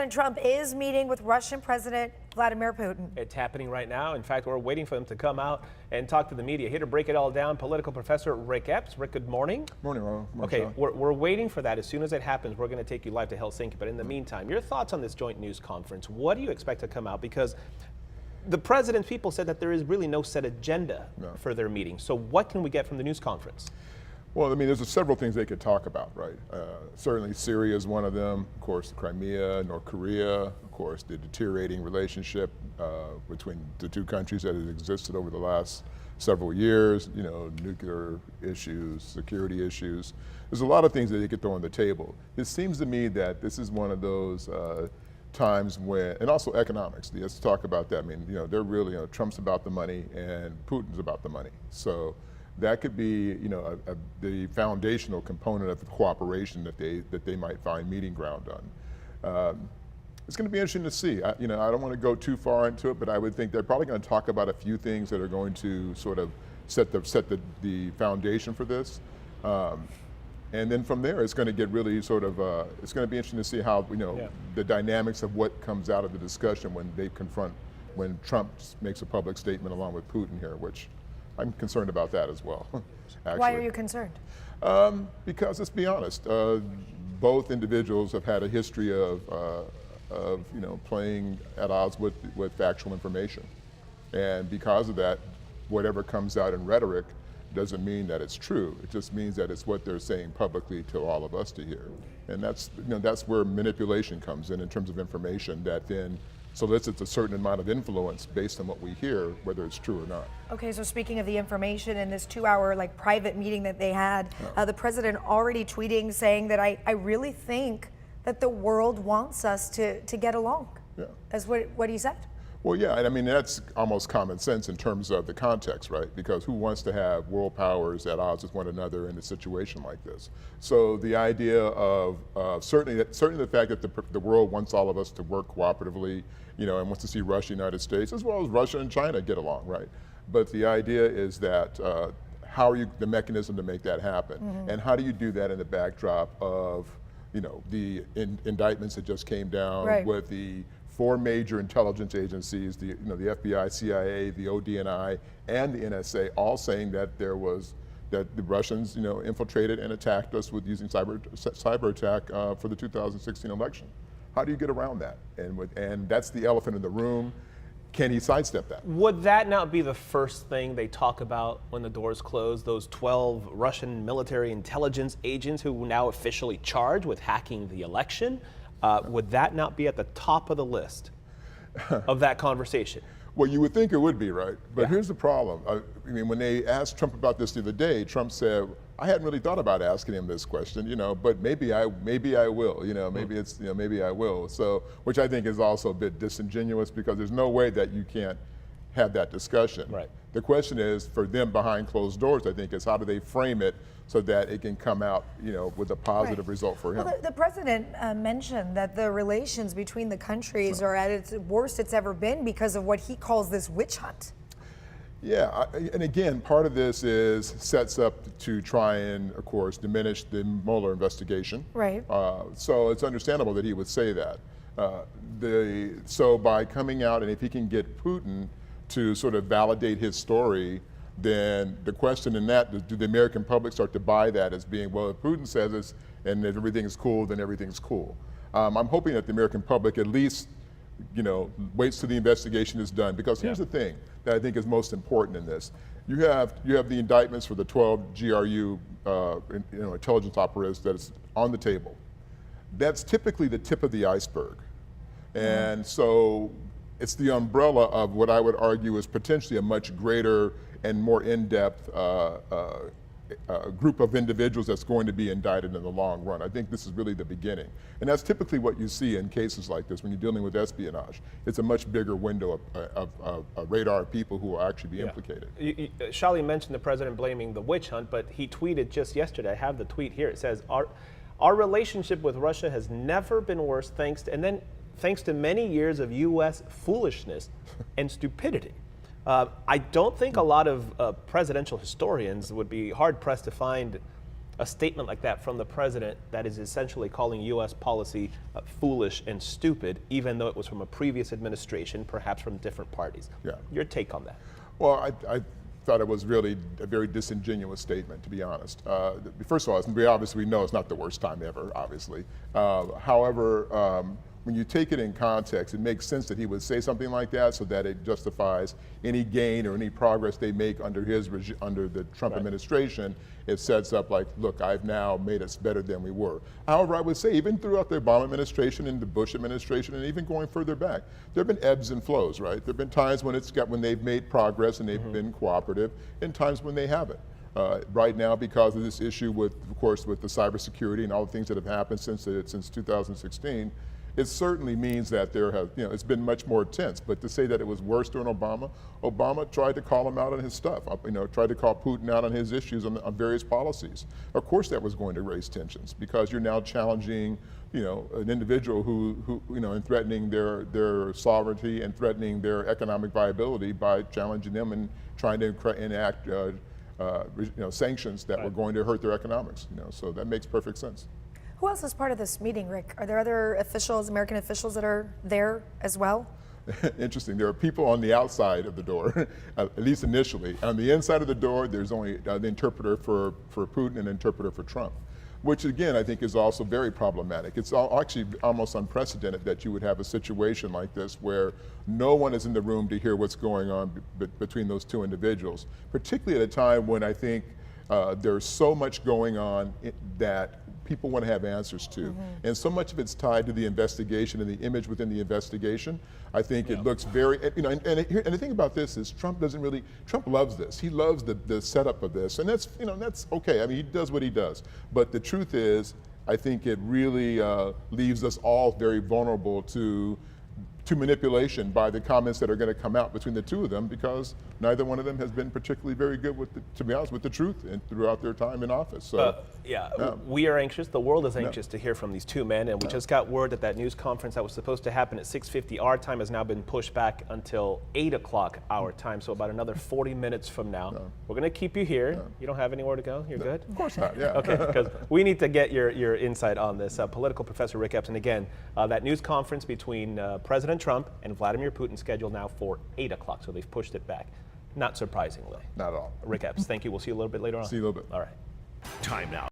President Trump is meeting with Russian President Vladimir Putin. It's happening right now. In fact, we're waiting for them to come out and talk to the media. Here to break it all down, political professor Rick Epps. Rick, good morning. Morning, Ron. Okay, we're waiting for that. As soon as it happens, we're going to take you live to Helsinki. But in the meantime, your thoughts on this joint news conference. What do you expect to come out? Because the president's people said that there is really no set agenda for their meeting. So what can we get from the news conference? Well, I mean, there's several things they could talk about, right? Certainly Syria is one of them. Of course, Crimea, North Korea, of course, the deteriorating relationship between the two countries that has existed over the last several years, you know, nuclear issues, security issues. There's a lot of things that they could throw on the table. It seems to me that this is one of those times when, and also economics, let's talk about that. I mean, you know, they're really, you know, Trump's about the money and Putin's about the money. So that could be, you know, the foundational component of the cooperation that they might find meeting ground on. It's going to be interesting to see. You know, I don't want to go too far into it, but I would think they're probably going to talk about a few things that are going to sort of set the foundation for this. And then from there, it's going to get really sort of, it's going to be interesting to see how, you know, the dynamics of what comes out of the discussion when Trump makes a public statement along with Putin here, which I'm concerned about that as well, actually. Why are you concerned? Because let's be honest, both individuals have had a history of you know, playing at odds with factual information. And because of that, whatever comes out in rhetoric doesn't mean that it's true. It just means that it's what they're saying publicly to all of us to hear. And that's, you know, that's where manipulation comes in terms of information that then solicits a certain amount of influence based on what we hear, whether it's true or not. Okay, so speaking of the information in this 2-hour like private meeting that they had, the president already tweeting saying that I really think that the world wants us to get along. Yeah. That's what he said. Well, yeah, and I mean, that's almost common sense in terms of the context, right? Because who wants to have world powers at odds with one another in a situation like this? So the idea of certainly the fact that the world wants all of us to work cooperatively, you know, and wants to see Russia, United States, as well as Russia and China get along, right? But the idea is that how are you, the mechanism to make that happen? And how do you do that in the backdrop of, you know, the indictments that just came down with the 4 major intelligence agencies, the the FBI, CIA, the ODNI, and the NSA, all saying that that the Russians, you know, infiltrated and attacked us with using cyber attack for the 2016 election. How do you get around that? And that's the elephant in the room. Can he sidestep that? Would that not be the first thing they talk about when the doors close? Those 12 Russian military intelligence agents who now officially charged with hacking the election? Would that not be at the top of the list of that conversation? Well, you would think it would be, right? But here's the problem. I mean, when they asked Trump about this the other day, Trump said, I hadn't really thought about asking him this question, you know, but maybe I will, you know, maybe it's, you know, maybe I will. So, which I think is also a bit disingenuous because there's no way that you can't have that discussion. Right. The question is, for them behind closed doors, I think, is how do they frame it so that it can come out, you know, with a positive result for him. Well, the president mentioned that the relations between the countries are at its worst it's ever been because of what he calls this witch hunt. Yeah, and again, part of this sets up to try and, of course, diminish the Mueller investigation. Right. So it's understandable that he would say that. So by coming out, and if he can get Putin to sort of validate his story, then the question in that, do the American public start to buy that as being, well, if Putin says this and if everything is cool, then everything's cool. I'm hoping that the American public at least, you know, waits till the investigation is done, because here's the thing that I think is most important in this. You have the indictments for the 12 GRU intelligence operatives that is on the table. That's typically the tip of the iceberg. And so it's the umbrella of what I would argue is potentially a much greater and more in-depth group of individuals that's going to be indicted in the long run. I think this is really the beginning. And that's typically what you see in cases like this when you're dealing with espionage. It's a much bigger window of a radar of people who will actually be implicated. Shali mentioned the president blaming the witch hunt, but he tweeted just yesterday, I have the tweet here, it says, our relationship with Russia has never been worse thanks to many years of U.S. foolishness and stupidity. I don't think a lot of presidential historians would be hard-pressed to find a statement like that from the president that is essentially calling U.S. policy foolish and stupid, even though it was from a previous administration, perhaps from different parties. Yeah. Your take on that? Well, I thought it was really a very disingenuous statement, to be honest. First of all, we know it's not the worst time ever, obviously. However, when you take it in context, it makes sense that he would say something like that so that it justifies any gain or any progress they make under the Trump administration. It sets up like, look, I've now made us better than we were. However, I would say even throughout the Obama administration and the Bush administration, and even going further back, there have been ebbs and flows, right? There have been times when they've made progress and they've been cooperative, and times when they haven't. Right now, because of this issue of course, with the cybersecurity and all the things that have happened since 2016, it certainly means that it's been much more tense. But to say that it was worse during Obama tried to call him out on his stuff. Tried to call Putin out on his issues on various policies. Of course, that was going to raise tensions because you're now challenging, an individual who and threatening their sovereignty and threatening their economic viability by challenging them and trying to enact sanctions that were going to hurt their economics. So that makes perfect sense. Who else is part of this meeting, Rick? Are there other officials, American officials, that are there as well? Interesting. There are people on the outside of the door, at least initially. On the inside of the door, there's only the interpreter for Putin and an interpreter for Trump, which again I think is also very problematic. It's actually almost unprecedented that you would have a situation like this where no one is in the room to hear what's going on between those two individuals, particularly at a time when I think there's so much going on that people want to have answers to. And so much of it's tied to the investigation and the image within the investigation. I think it looks very, and the thing about this is Trump loves this. He loves the setup of this, and that's okay. I mean, he does what he does. But the truth is, I think it really leaves us all very vulnerable to manipulation by the comments that are going to come out between the two of them, because neither one of them has been particularly very good to be honest, with the truth and throughout their time in office. So we are anxious. The world is anxious to hear from these two men, and we just got word that news conference that was supposed to happen at 6:50 our time has now been pushed back until 8 o'clock our time, so about another 40 minutes from now. We're going to keep you here. You don't have anywhere to go? You're good? Of course not, yeah. Okay, because we need to get your insight on this. Political professor Rick Epps, and again, that news conference between President Trump and Vladimir Putin scheduled now for 8 o'clock, so they've pushed it back. Not surprisingly. Not at all. Rick Epps, thank you. We'll see you a little bit later on. See you a little bit. All right. Time now.